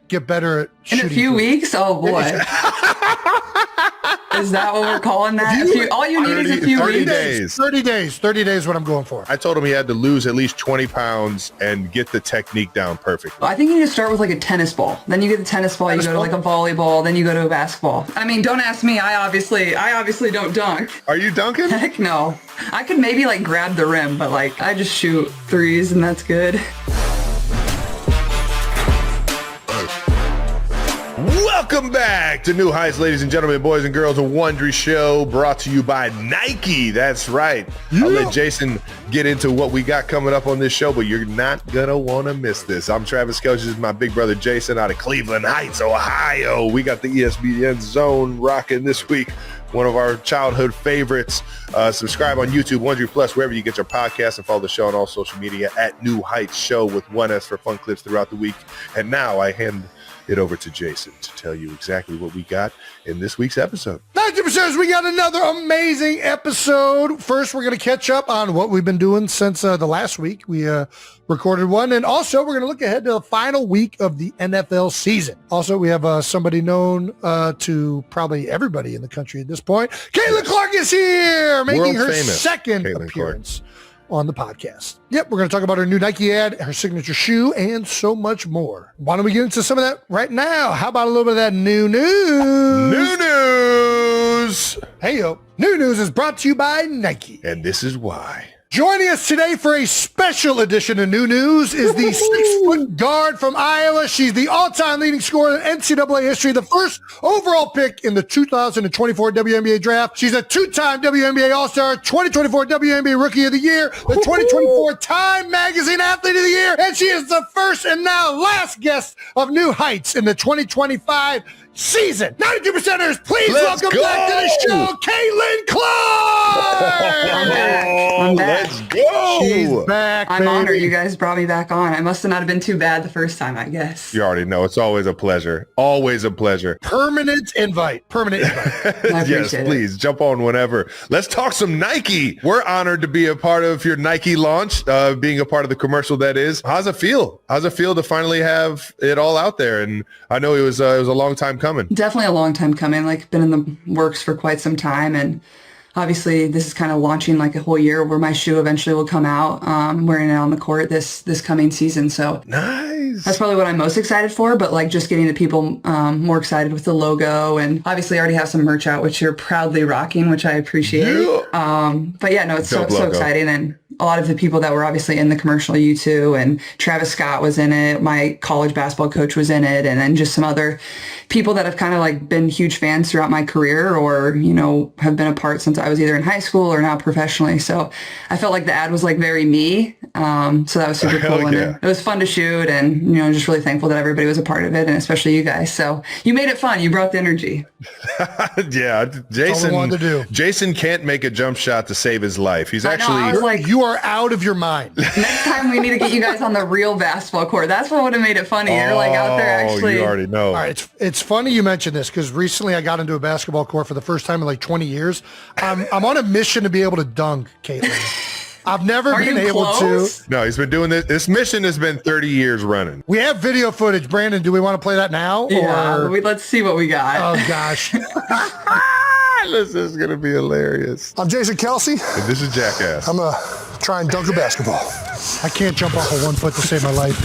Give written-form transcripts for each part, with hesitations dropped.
get better at shooting. In a few weeks? Oh, boy. Is that what we're calling that? All you need is a few 30 weeks? days. 30 days. 30 days what I'm going for. I told him he had to lose at least 20 pounds and get the technique down perfectly. I think you need to start with like a tennis ball. Then you get the tennis ball, you go to like a volleyball, then you go to a basketball. I mean, don't ask me. I obviously don't dunk. Are you dunking? Heck no. I could maybe like grab the rim, but like I just shoot threes and that's good. Welcome back to New Heights, ladies and gentlemen, boys and girls, a Wondery show brought to you by Nike. That's right. Yeah. I'll let Jason get into what we got coming up on this show, but you're not going to want to miss this. I'm Travis Kelce. This is my big brother, Jason, out of Cleveland Heights, Ohio. We got the ESPN Zone rocking this week. One of our childhood favorites. Subscribe on YouTube, Wondery Plus, wherever you get your podcasts, and follow the show on all social media at New Heights Show with one S for fun clips throughout the week. And now I hand it over to Jason to tell you exactly what we got in this week's episode. 90%, we got another amazing episode. First, we're going to catch up on what we've been doing since the last week. We recorded one. And also, we're going to look ahead to the final week of the NFL season. Also, we have somebody known to probably everybody in the country at this point. Caitlin Clark is here, making her second appearance on the podcast. Yep, we're going to talk about her new Nike ad, her signature shoe, and so much more. Why don't we get into some of that right now? How about a little bit of that new news? New news! Hey, yo. New news is brought to you by Nike. And this is why. Joining us today for a special edition of New News is the 6-foot guard from Iowa. She's the all-time leading scorer in NCAA history, the first overall pick in the 2024 WNBA draft. She's a two-time WNBA All-Star, 2024 WNBA Rookie of the Year, the 2024 Time Magazine Athlete of the Year, and she is the first and now last guest of New Heights in the 2025 season. 92%ers, please welcome back to the show, Caitlin Clark! I'm back. Let's go. She's back, I'm baby. honored you guys brought me back on. I must have not have been too bad the first time, I guess. You already know. It's always a pleasure. Always a pleasure. Permanent invite. Yes, please jump on whenever. Let's talk some Nike. We're honored to be a part of your Nike launch, being a part of the commercial that is. How's it feel? How's it feel to finally have it all out there? And I know it was a long time coming. Definitely a long time coming. Like been in the works for quite some time, and obviously this is kind of launching like a whole year where my shoe eventually will come out. Wearing it on the court this coming season. So nice. That's probably what I'm most excited for, but like just getting the people more excited with the logo, and obviously I already have some merch out, which you're proudly rocking, which I appreciate. Yeah. But yeah, no, it's so exciting. And a lot of the people that were obviously in the commercial, you too, and Travis Scott was in it. My college basketball coach was in it. And then just some other people that have kind of like been huge fans throughout my career, or, you know, have been a part since I was either in high school or now professionally. So I felt like the ad was like very me. So that was super cool. And it was fun to shoot, and, you know, just really thankful that everybody was a part of it, and especially you guys. So you made it fun. You brought the energy. Yeah. Jason wanted to do. Jason can't make a jump shot to save his life. He's actually you are out of your mind. Next time we need to get you guys on the real basketball court. That's what would have made it funny. You're like out there actually. You already know. All right, it's funny you mentioned this, because recently I got into a basketball court for the first time in like 20 years. I'm on a mission to be able to dunk, Caitlin. I've never been able to. No, he's been doing this. This mission has been 30 years running. We have video footage. Brandon, do we want to play that now? Yeah, let's see what we got. Oh, gosh. This is going to be hilarious. I'm Jason Kelsey. And this is Jackass. I'm going to try and dunk a basketball. I can't jump off of 1 foot to save my life.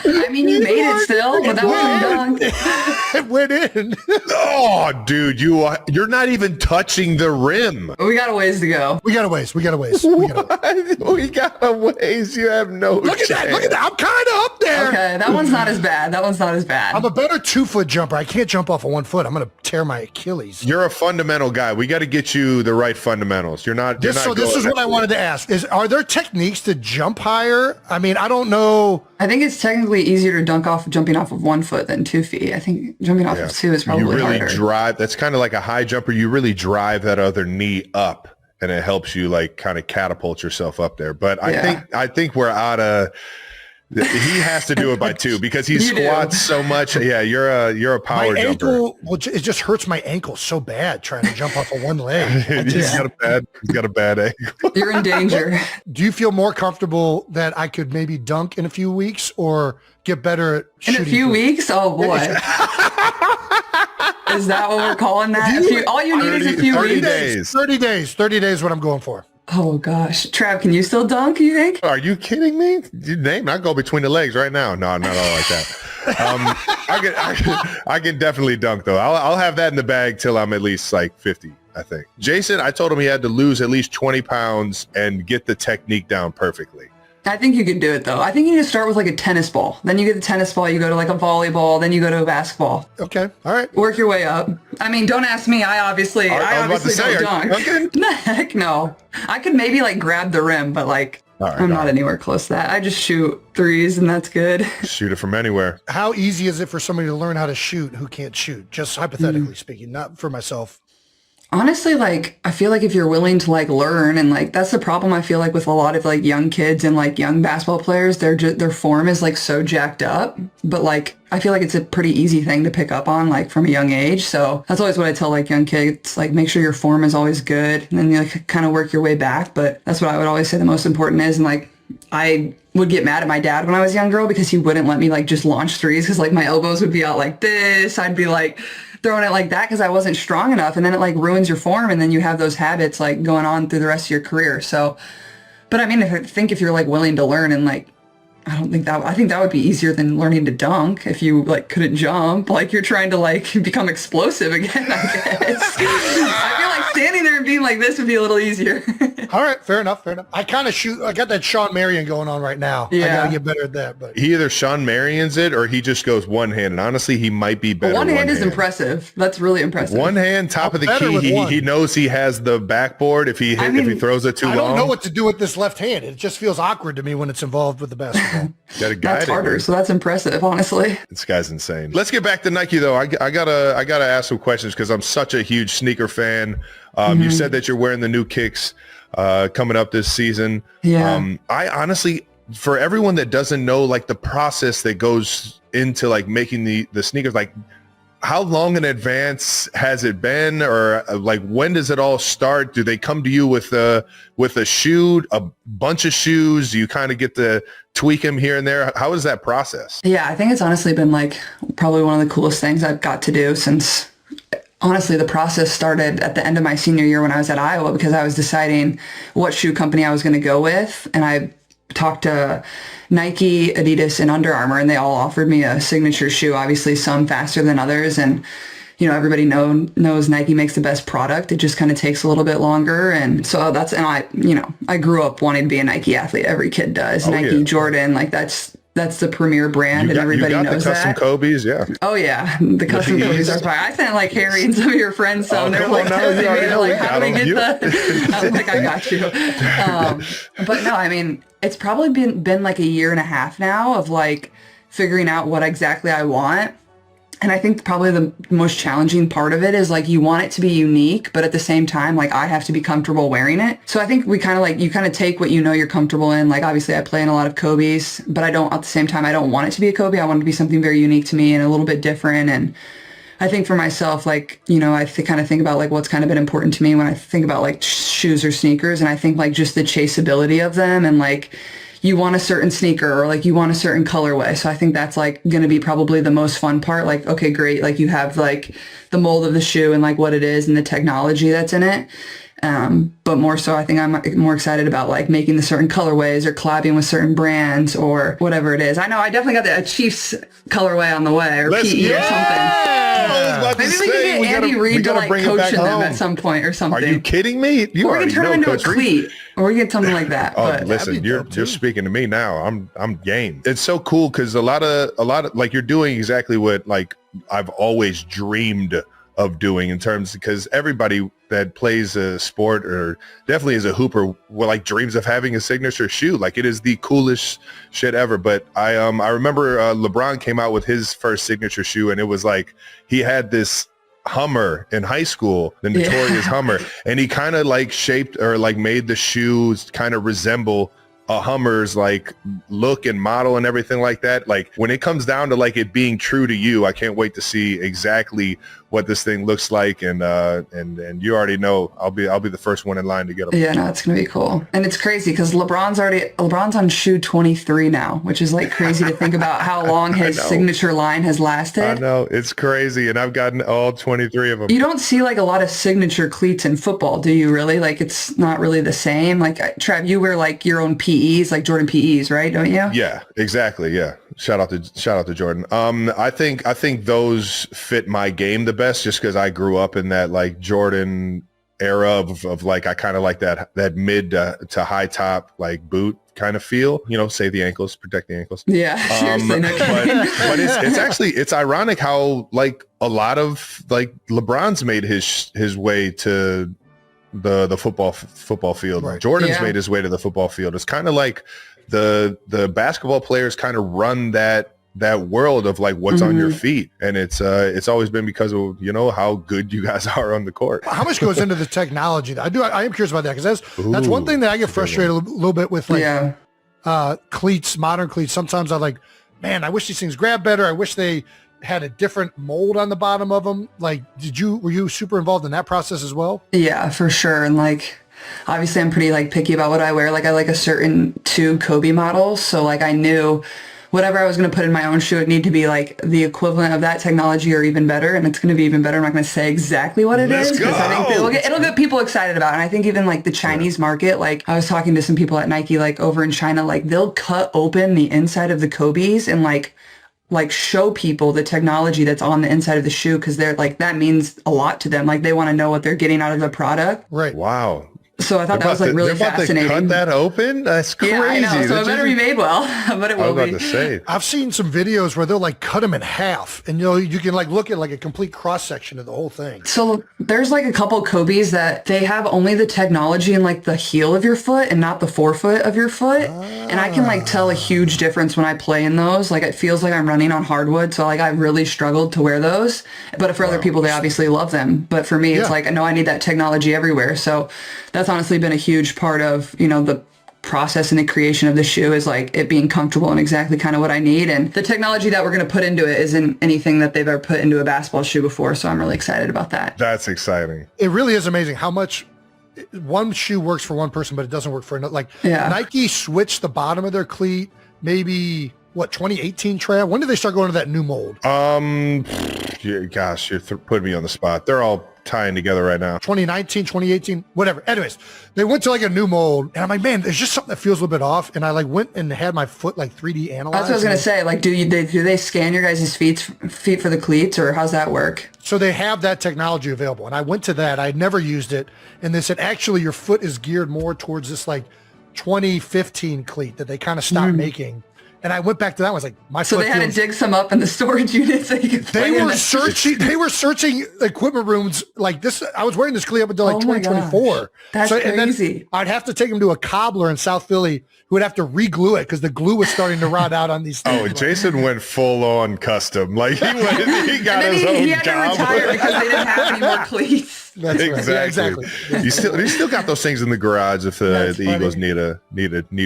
I mean, you made it still, but that wasn't done. It went in. Oh, dude, you're not even touching the rim. We got a ways to go. We got a ways. We got a ways. You have no Look at that. I'm kind of up there. Okay, that one's not as bad. I'm a better 2 foot jumper. I can't jump off of 1 foot. I'm going to tear my Achilles. You're a fundamental guy. We got to get you the right fundamentals. This is what I wanted to ask. Are there techniques to jump higher? I mean, I don't know. I think it's technically easier to jumping off of 1 foot than 2 feet. I think jumping off of 2 is probably harder. You really drive. That's kind of like a high jumper. You really drive that other knee up, and it helps you like kind of catapult yourself up there. But I think we're out of He has to do it by 2 because he squats so much. Yeah, you're a power jumper. Ankle, well, it just hurts my ankle so bad trying to jump off of one leg. He's got a bad ankle. You're in danger. Do you feel more comfortable that I could maybe dunk in a few weeks or get better at shooting? In a few weeks? Oh boy. Is that what we're calling that? All you need is a few 30 weeks. days. 30 days. 30 days what I'm going for. Oh gosh. Trav, can you still dunk, you think? Are you kidding me? I go between the legs right now. No, not all like that. I can definitely dunk though. I'll have that in the bag till I'm at least like 50, I think. Jason, I told him he had to lose at least 20 pounds and get the technique down perfectly. I think you can do it though. I think you need to start with like a tennis ball. Then you get the tennis ball, you go to like a volleyball, then you go to a basketball. Okay. All right. Work your way up. I mean, don't ask me. I obviously don't dunk. Heck no. I could maybe like grab the rim, but like I'm not anywhere close to that. I just shoot threes and that's good. Shoot it from anywhere. How easy is it for somebody to learn how to shoot who can't shoot? Just hypothetically speaking, not for myself. Honestly, like, I feel like if you're willing to like learn and like, that's the problem I feel like with a lot of like young kids and like young basketball players, their form is like so jacked up, but like, I feel like it's a pretty easy thing to pick up on like from a young age. So that's always what I tell like young kids, like make sure your form is always good and then you like kind of work your way back. But that's what I would always say the most important is. And like, I would get mad at my dad when I was a young girl because he wouldn't let me like just launch threes because like my elbows would be out like this. I'd be like throwing it like that because I wasn't strong enough, and then it like ruins your form, and then you have those habits like going on through the rest of your career. So, but I mean, if you're like willing to learn and like, I think that would be easier than learning to dunk if you like couldn't jump, like you're trying to like become explosive again, I guess. I feel like standing there and being like this would be a little easier. All right, fair enough. I kind of shoot. I got that Sean Marion going on right now. Yeah. I got to get better at that. But he either Sean Marion's it or he just goes one hand. And honestly, he might be better. One hand is impressive. That's really impressive. One hand, top of the key. He knows he has the backboard if he throws it too long. I don't know what to do with this left hand. It just feels awkward to me when it's involved with the basketball. That's harder. So that's impressive, honestly. This guy's insane. Let's get back to Nike though. I gotta ask some questions because I'm such a huge sneaker fan. You said that you're wearing the new kicks coming up this season. Yeah. I honestly, for everyone that doesn't know like the process that goes into like making the sneakers, like how long in advance has it been, or like when does it all start? Do they come to you with a shoe, a bunch of shoes? Do you kind of get to tweak them here and there? How is that process? Yeah, I think it's honestly been like probably one of the coolest things I've got to do since. Honestly, the process started at the end of my senior year when I was at Iowa because I was deciding what shoe company I was going to go with. And I talked to Nike, Adidas, and Under Armour, and they all offered me a signature shoe, obviously some faster than others. And, you know, everybody knows Nike makes the best product. It just kind of takes a little bit longer. And so I grew up wanting to be a Nike athlete. Every kid does. Nike, Jordan, like that's the premier brand, and everybody knows that. The custom Kobe's, yeah. Oh yeah, the custom Kobe's are fine. I sent like Harry and some of your friends some. They're like, how do we get the? I was like, I got you. But no, I mean, it's probably been like a year and a half now of like figuring out what exactly I want. And I think probably the most challenging part of it is like you want it to be unique, but at the same time, like I have to be comfortable wearing it. So I think you kind of take what you know you're comfortable in. Like obviously I play in a lot of Kobe's, but at the same time, I don't want it to be a Kobe. I want it to be something very unique to me and a little bit different. And I think for myself, like, you know, I kind of think about like what's kind of been important to me when I think about like shoes or sneakers. And I think like just the chaseability of them and like, you want a certain sneaker or like you want a certain colorway. So I think that's like going to be probably the most fun part. Like, okay, great. Like you have like the mold of the shoe and like what it is and the technology that's in it. But more so, I think I'm more excited about like making the certain colorways or collabing with certain brands or whatever it is. I know I definitely got the Chiefs colorway on the way or PE or something. Maybe we can get Andy Reid to like coach in them at some point or something. Are you kidding me? Or we can turn them into a cleat. Or we get something like that. Oh, but listen, you're speaking to me now. I'm game. It's so cool because a lot of like you're doing exactly what like I've always dreamed of doing in terms because everybody that plays a sport or definitely is a hooper like dreams of having a signature shoe. Like it is the coolest shit ever. But I remember LeBron came out with his first signature shoe and it was like he had this Hummer in high school, the notorious Hummer, and he kind of like shaped or like made the shoes kind of resemble a Hummer's like look and model and everything like that. Like when it comes down to like it being true to you, I can't wait to see exactly what this thing looks like. And you already know I'll be the first one in line to get them. Yeah, no, it's gonna be cool. And it's crazy because LeBron's on shoe 23 now, which is like crazy to think about how long his signature line has lasted. I know, it's crazy. And I've gotten all 23 of them. You don't see like a lot of signature cleats in football, do you really? Like it's not really the same. Like Trav, you wear like your own PEs, like Jordan PEs, right? Don't you? Yeah, exactly. Yeah. Shout out to Jordan. I think those fit my game the best just because I grew up in that like Jordan era of like I kind of like that mid to high top like boot kind of feel, save the ankles, protect the ankles. Yeah, seriously. But it's ironic how like a lot of like LeBron's made his way to the football field. Right. Jordan's made his way to the football field. It's kind of like the basketball players kind of run that world of like what's on your feet, and it's always been because of how good you guys are on the court. How much goes into the technology? I am curious about that because that's one thing that I get frustrated a little bit with, like cleats, modern cleats. Sometimes I like, man, I wish these things grab better. I wish they had a different mold on the bottom of them. Like, were you super involved in that process as well? Yeah, for sure. And like, obviously I'm pretty like picky about what I wear. Like I like a certain two Kobe models. So like I knew whatever I was going to put in my own shoe, it needed to be like the equivalent of that technology or even better. And it's going to be even better. I'm not going to say exactly what it is because I think it'll get people excited about it. And I think even like the Chinese market, like I was talking to some people at Nike, like over in China, like they'll cut open the inside of the Kobe's and like show people the technology that's on the inside of the shoe because they're like, that means a lot to them. Like they want to know what they're getting out of the product. Right. Wow. So I thought that was like really fascinating. Cut that open? That's crazy. Yeah, I know. So it better be made well, but it will be. I was about to say. I've seen some videos where they'll like cut them in half, and you can like look at like a complete cross section of the whole thing. So there's like a couple Kobe's that they have only the technology in like the heel of your foot and not the forefoot of your foot, and I can like tell a huge difference when I play in those. Like it feels like I'm running on hardwood, so like I really struggled to wear those. But for other people, they obviously love them. But for me, it's like no, I need that technology everywhere. So that's honestly been a huge part of the process and the creation of the shoe is like it being comfortable and exactly kind of what I need. And the technology that we're going to put into it isn't anything that they've ever put into a basketball shoe before. So I'm really excited about that. That's exciting. It really is amazing how much one shoe works for one person, but it doesn't work for another. Like Nike switched the bottom of their cleat, maybe 2018, Trav? When did they start going to that new mold? Gosh, you're putting me on the spot. They're all tying together right now. 2019, 2018, whatever. Anyways, they went to like a new mold, and I'm like, man, there's just something that feels a little bit off. And I like went and had my foot like 3D analyzed. That's what I was gonna say. Like, do they scan your guys' feet for the cleats, or how's that work? So they have that technology available, and I went to that. I had never used it, and they said actually your foot is geared more towards this like 2015 cleat that they kind of stopped making. And I went back to that. I was like, my so foot. So they had to dig some up in the storage unit so you could. They were searching equipment rooms like this. I was wearing this cleat up until like 2024. That's crazy. And then I'd have to take them to a cobbler in South Philly who would have to re-glue it because the glue was starting to rot out on these things. Oh, Jason went full on custom. Like he got his own. He had to retire because they didn't have any more cleats. That's exactly. Right. Yeah, exactly. You still got those things in the garage if the Eagles need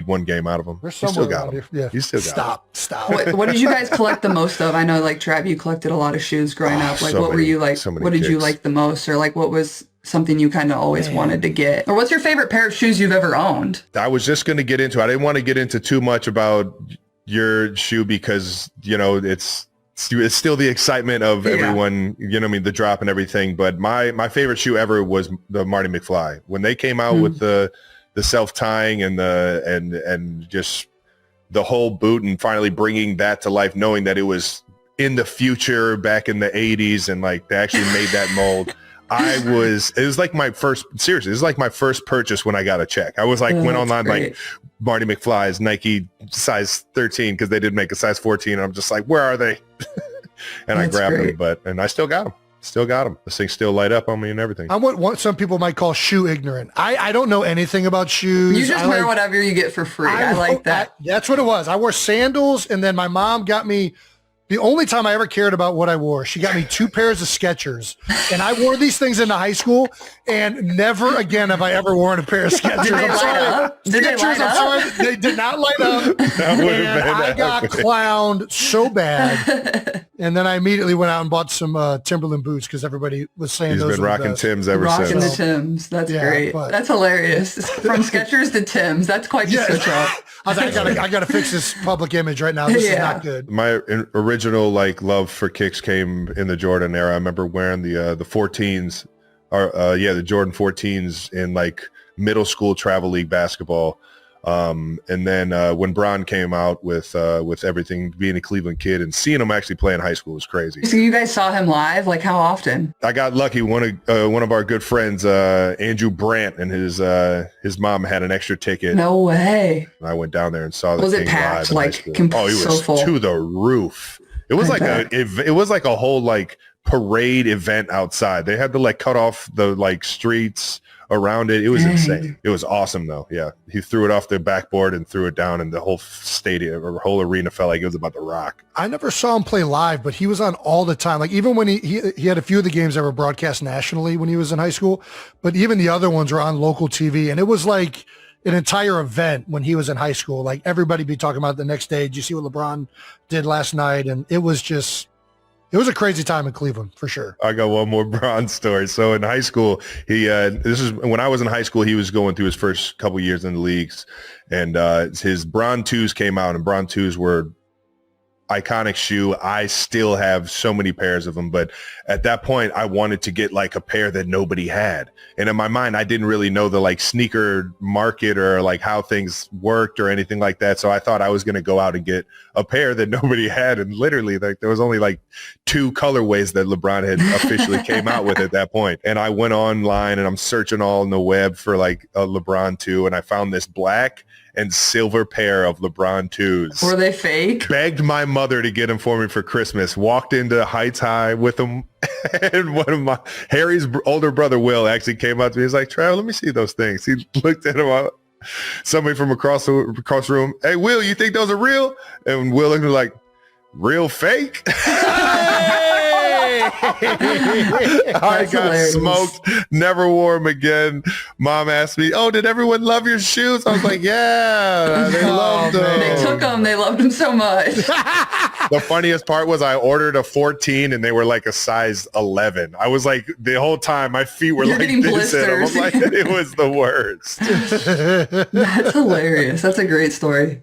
one game out of them. You still got them. Yeah. You still got Stop. What did you guys collect the most of? I know, like Trav, you collected a lot of shoes growing up. Like, what were you like? What did you like the most, or like what was something you kind of always wanted to get, or what's your favorite pair of shoes you've ever owned? I was just going to get into. I didn't want to get into too much about your shoe because it's still the excitement of everyone, the drop and everything. But my favorite shoe ever was the Marty McFly. When they came out with the self-tying and just the whole boot and finally bringing that to life, knowing that it was in the future back in the 80s and like they actually made that mold. It was like my first purchase when I got a check. I was like, went online, great. Like Marty McFly's Nike size 13 because they did make a size 14. And I'm just like, where are they? And I grabbed them, and I still got them. This thing still light up on me and everything. I'm what some people might call shoe ignorant. I don't know anything about shoes. You just wear whatever you get for free. I like that. That's what it was. I wore sandals, and then my mom got me The only time I ever cared about what I wore, she got me 2 pairs of Skechers, and I wore these things into high school, and never again have I ever worn a pair of Skechers. Did they light up? Did they light up? I'm sorry, they did not light up. And I got clowned so bad. And then I immediately went out and bought some Timberland boots because everybody was saying He's those been were the rocking best. Timbs ever Rocking since. the Timbs. That's great. but- That's hilarious. From Skechers to Timbs. That's quite the switch up. I was like, I gotta fix this public image right now. This is not good. My original love for kicks came in the Jordan era. I remember wearing the 14s, or the Jordan 14s in like middle school travel league basketball. And then when Bron came out with everything, being a Cleveland kid and seeing him actually play in high school was crazy. So you guys saw him live? Like how often? I got lucky. One of our good friends, Andrew Brandt, and his mom had an extra ticket. No way. I went down there and saw the Was it thing packed? live in high Like, school. so It was full? to the roof. It was it was like a whole like parade event outside. They had to like cut off the like streets around it. It was insane. It was awesome though. Yeah. He threw it off the backboard and threw it down, and the whole stadium or whole arena felt like it was about to rock. I never saw him play live, but he was on all the time. Like even when he had a few of the games that were broadcast nationally when he was in high school, but even the other ones were on local TV, and it was like an entire event when he was in high school. Like everybody be talking about it the next day. Did you see what LeBron did last night? And it was a crazy time in Cleveland for sure. I got one more Bron story. So in high school, this is when I was in high school, he was going through his first couple years in the leagues, and his Bron 2s came out, and Bron 2s were iconic shoe. I still have so many pairs of them, but at that point I wanted to get like a pair that nobody had. And in my mind, I didn't really know the like sneaker market or like how things worked or anything like that. So I thought I was going to go out and get a pair that nobody had. And literally like there was only like 2 colorways that LeBron had officially came out with at that point. And I went online and I'm searching all on the web for like a LeBron 2, and I found this black and silver pair of LeBron 2s. Were they fake? Begged my mother to get them for me for Christmas. Walked into Heights High with them, and Harry's older brother Will actually came up to me. He's like, "Trav, let me see those things." He looked at them. Somebody from across the room. "Hey, Will, you think those are real?" And Will looked like, "Real fake?" I got hilarious. smoked. Never wore them again. Mom asked me, "Oh, did everyone love your shoes?" I was like, "Yeah, they loved them." They took them. They loved them so much. The funniest part was I ordered a 14 and they were like a size 11. I was like, the whole time my feet were You're like getting this. And I'm blisters. like, it was the worst. That's hilarious. That's a great story.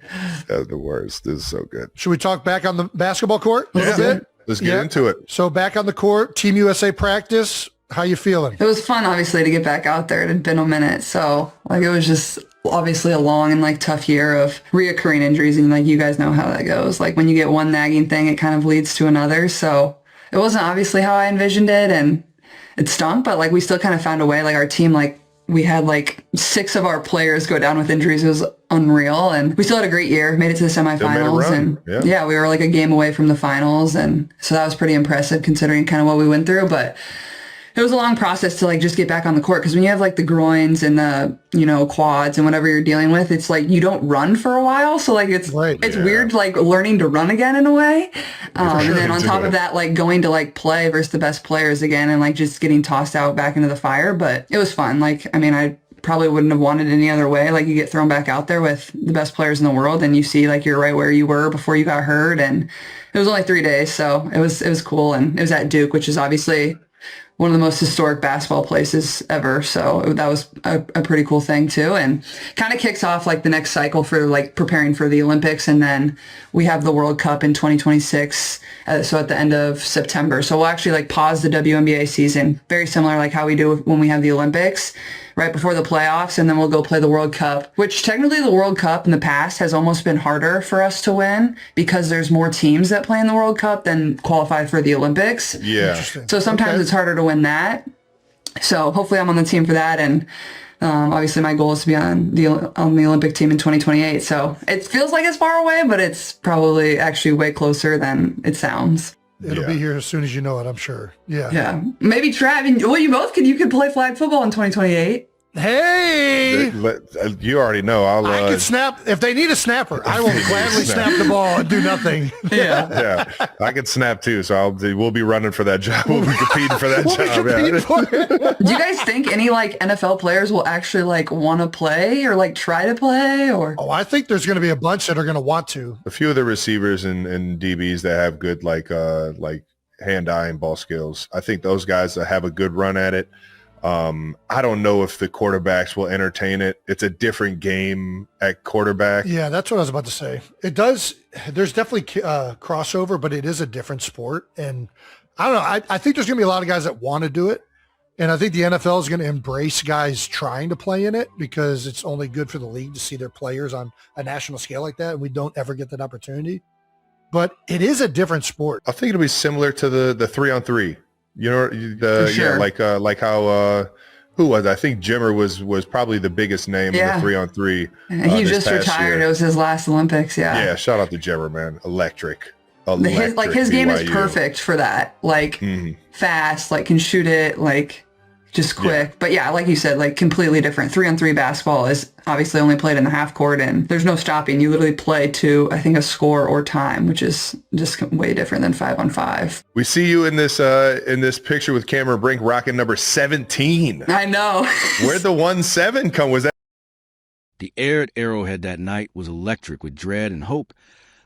That was the worst. This is so good. Should we talk back on the basketball court a little bit? Let's get into it. So back on the court, Team USA practice. How you feeling? It was fun, obviously, to get back out there. It had been a minute. So, like, it was just obviously a long and, like, tough year of reoccurring injuries. And, like, you guys know how that goes. Like, when you get one nagging thing, it kind of leads to another. So it wasn't obviously how I envisioned it. And it stunk. But, like, we still kind of found a way. Like, our team, like, we had, like, 6 of our players go down with injuries. It was unreal. And we still had a great year. Made it to the semifinals. And, yeah, we were, like, a game away from the finals. And so that was pretty impressive considering kind of what we went through. But it was a long process to like just get back on the court, because when you have like the groins and the, you know, quads and whatever you're dealing with, it's like you don't run for a while. So like it's weird like learning to run again in a way. And then on top of that, like going to like play versus the best players again and like just getting tossed out back into the fire. But it was fun. Like, I mean, I probably wouldn't have wanted it any other way. Like you get thrown back out there with the best players in the world and you see like you're right where you were before you got hurt. And it was only 3 days. So it was cool. And it was at Duke, which is obviously one of the most historic basketball places ever. So that was a pretty cool thing too. And kind of kicks off like the next cycle for like preparing for the Olympics. And then we have the World Cup in 2026. So at the end of September. So we'll actually like pause the WNBA season, very similar like how we do when we have the Olympics right before the playoffs. And then we'll go play the World Cup, which technically the World Cup in the past has almost been harder for us to win because there's more teams that play in the World Cup than qualify for the Olympics. Yeah. So sometimes it's harder to win that. So hopefully I'm on the team for that. And obviously my goal is to be on the Olympic team in 2028. So it feels like it's far away, but it's probably actually way closer than it sounds. It'll be here as soon as you know it, I'm sure. Yeah. Yeah. Maybe Trav, well, you could play flag football in 2028. Hey, You already know. I can snap. If they need a snapper, I will gladly snap the ball and do nothing. Yeah. I can snap too. So we'll be running for that job. We'll be competing for that job. Do you guys think any like NFL players will actually like want to play or like try to play or? Oh, I think there's going to be a bunch that are going to want to. A few of the receivers and DBs that have good like hand-eye and ball skills. I think those guys that have a good run at it. I don't know if the quarterbacks will entertain it. It's a different game at quarterback. Yeah, that's what I was about to say. It does. There's definitely crossover, but it is a different sport. And I don't know. I think there's going to be a lot of guys that want to do it. And I think the NFL is going to embrace guys trying to play in it because it's only good for the league to see their players on a national scale like that. And we don't ever get that opportunity. But it is a different sport. I think it'll be similar to the 3-on-3. You know, sure. like how who was it? I think Jimmer was probably the biggest name in the 3-on-3. He just retired. It was his last Olympics. Yeah. Shout out to Jimmer, man. Electric. His game is perfect for that. Like fast, like can shoot it, like just quick. Yeah. But yeah, like you said, like completely different. 3-on-3 basketball is obviously only played in the half court and there's no stopping. You literally play to, I think, a score or time, which is just way different than 5-on-5. We see you in this picture with Cameron Brink rocking number 17. I know. Where'd the 1-7 come? Was that? The air at Arrowhead that night was electric with dread and hope,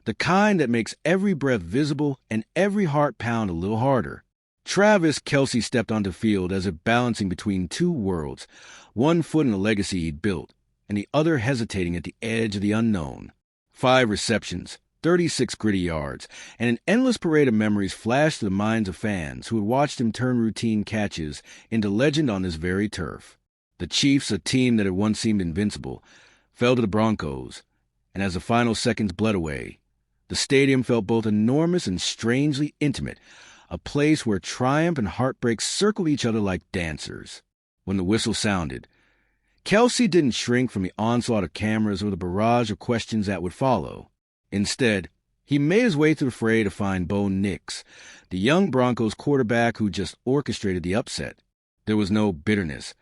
the kind that makes every breath visible and every heart pound a little harder. Travis Kelce stepped onto the field as if balancing between two worlds, one foot in the legacy he'd built, and the other hesitating at the edge of the unknown. 5 receptions, 36 gritty yards, and an endless parade of memories flashed to the minds of fans who had watched him turn routine catches into legend on this very turf. The Chiefs, a team that had once seemed invincible, fell to the Broncos, and as the final seconds bled away, the stadium felt both enormous and strangely intimate, a place where triumph and heartbreak circled each other like dancers. When the whistle sounded, Kelsey didn't shrink from the onslaught of cameras or the barrage of questions that would follow. Instead, he made his way through the fray to find Bo Nix, the young Broncos quarterback who just orchestrated the upset. There was no bitterness,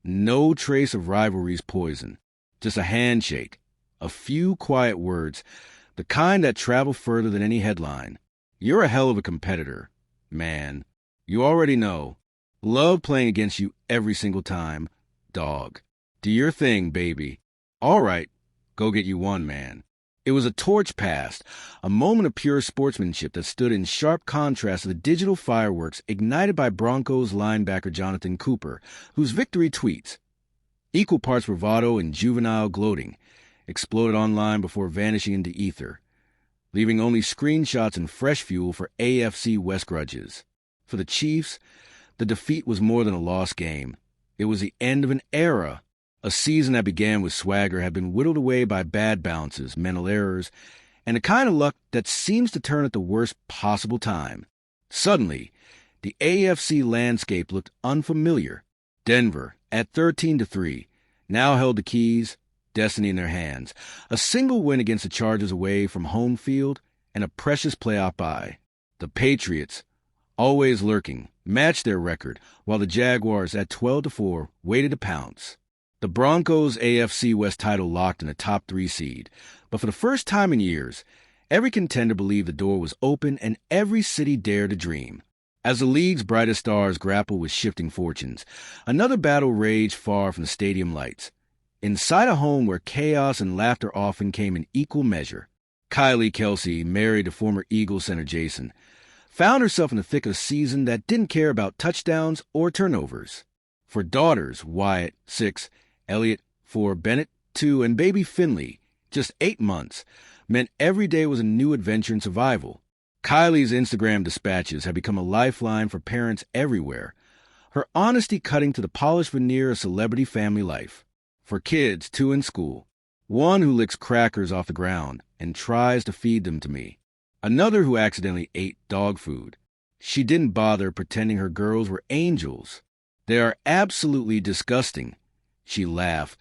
no trace of rivalry's poison, just a handshake, a few quiet words, the kind that travel further than any headline. You're a hell of a competitor, man. You already know. Love playing against you every single time, dog. Do your thing, baby. All right, go get you one, man. It was a torch passed, a moment of pure sportsmanship that stood in sharp contrast to the digital fireworks ignited by Broncos linebacker Jonathan Cooper, whose victory tweets, equal parts bravado and juvenile gloating, exploded online before vanishing into ether, leaving only screenshots and fresh fuel for AFC West grudges. For the Chiefs, the defeat was more than a lost game. It was the end of an era. A season that began with swagger had been whittled away by bad bounces, mental errors, and a kind of luck that seems to turn at the worst possible time. Suddenly, the AFC landscape looked unfamiliar. Denver, at 13-3, now held the keys, destiny in their hands. A single win against the Chargers away from home field and a precious playoff bye. The Patriots, always lurking, matched their record, while the Jaguars at 12-4 waited to pounce. The Broncos' AFC West title locked in a top 3 seed, but for the first time in years, every contender believed the door was open and every city dared to dream. As the league's brightest stars grappled with shifting fortunes, another battle raged far from the stadium lights. Inside a home where chaos and laughter often came in equal measure, Kelsey, married to former Eagles center Jason, found herself in the thick of a season that didn't care about touchdowns or turnovers. For daughters, Wyatt, 6, Elliot, 4, Bennett, 2, and baby Finley, just 8 months, meant every day was a new adventure in survival. Kylie's Instagram dispatches had become a lifeline for parents everywhere, her honesty cutting to the polished veneer of celebrity family life. For kids, 2 in school, one who licks crackers off the ground and tries to feed them to me, another who accidentally ate dog food. She didn't bother pretending her girls were angels. They are absolutely disgusting. She laughed,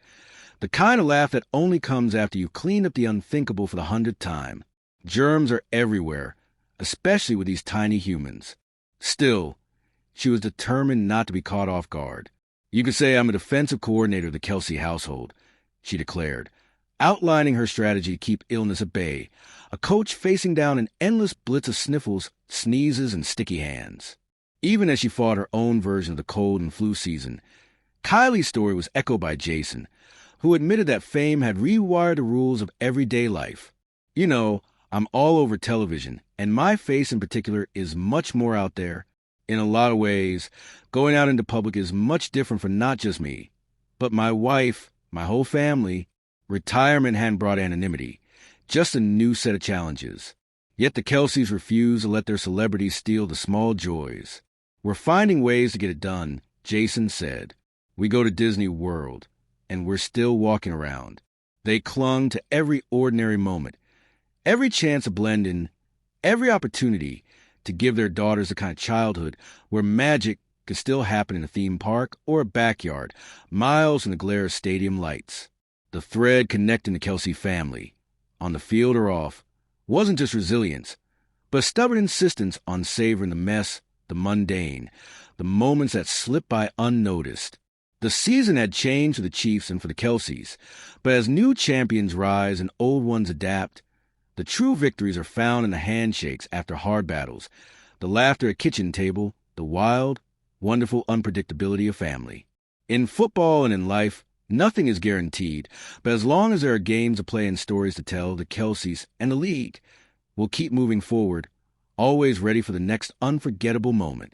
the kind of laugh that only comes after you clean up the unthinkable for the 100th time. Germs are everywhere, especially with these tiny humans. Still, she was determined not to be caught off guard. You could say I'm a defensive coordinator of the Kelsey household, she declared, outlining her strategy to keep illness at bay, a coach facing down an endless blitz of sniffles, sneezes, and sticky hands. Even as she fought her own version of the cold and flu season, Kylie's story was echoed by Jason, who admitted that fame had rewired the rules of everyday life. You know, I'm all over television, and my face in particular is much more out there. In a lot of ways, going out into public is much different for not just me, but my wife, my whole family. Retirement hadn't brought anonymity, just a new set of challenges. Yet the Kelceys refuse to let their celebrities steal the small joys. We're finding ways to get it done, Jason said. We go to Disney World, and we're still walking around. They clung to every ordinary moment, every chance to blend in, every opportunity to give their daughters the kind of childhood where magic could still happen in a theme park or a backyard, miles in the glare of stadium lights. The thread connecting the Kelsey family, on the field or off, wasn't just resilience, but a stubborn insistence on savoring the mess, the mundane, the moments that slip by unnoticed. The season had changed for the Chiefs and for the Kelceys, but as new champions rise and old ones adapt, the true victories are found in the handshakes after hard battles, the laughter at kitchen table, the wild, wonderful unpredictability of family. In football and in life, nothing is guaranteed, but as long as there are games to play and stories to tell, the Kelceys and the league will keep moving forward, always ready for the next unforgettable moment.